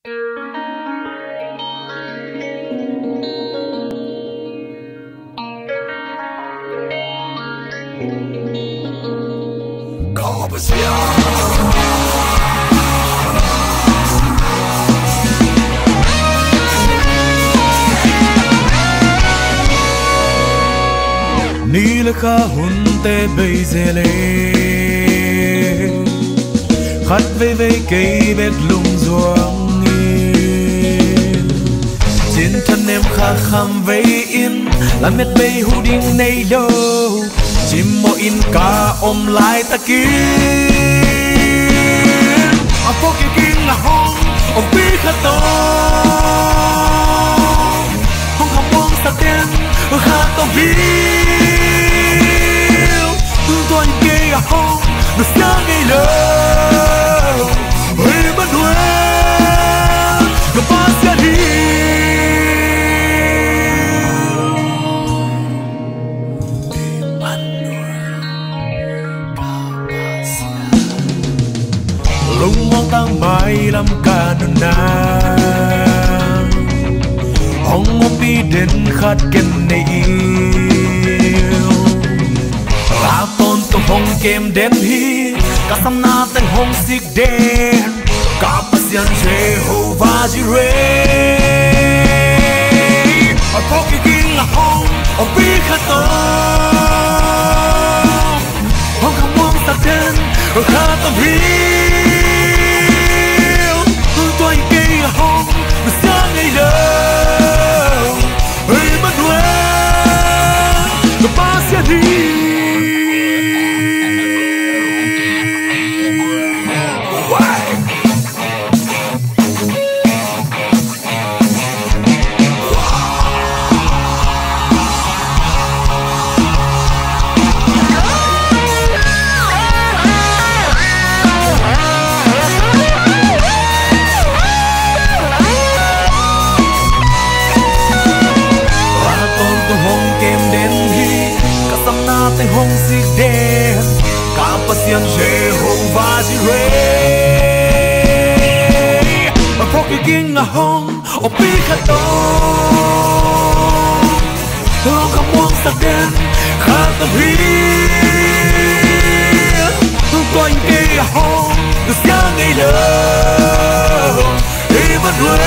Ni là khá hun tê bây giờ lê khát vây vây cây bét lung ruộng in trên thân em khá khăm vây in là mệt bay hu đinh này đâu chim mò in ca ôm lại ta kín à phố kia kín là hông ôm bí khát to hông không buông sa tên khát to bí tôi kia à hông được sáng ngày lâu hơi mất đuôi gặp ba sẽ đi lung mong tăng mai làm cả nôn nam hong mong bi đến khát ken này la tôn tu hong kem đến hi cả sam na tên hong sig đến cả pasian Jehovah Jireh ở phố kia kinh là hong ở bi khát to hong không muốn ta đến khát to hi tôi kia hong sáng ngày lâu hơi mất đuôi gặp ba sẽ đi tên hong sig đến cả pasian Jehovah Jireh ở phố kia kinh là hong ở bi khát to hong không muốn sa đến khát tâm hi coi kia hong được sáng ngày lâu đi mất đuôi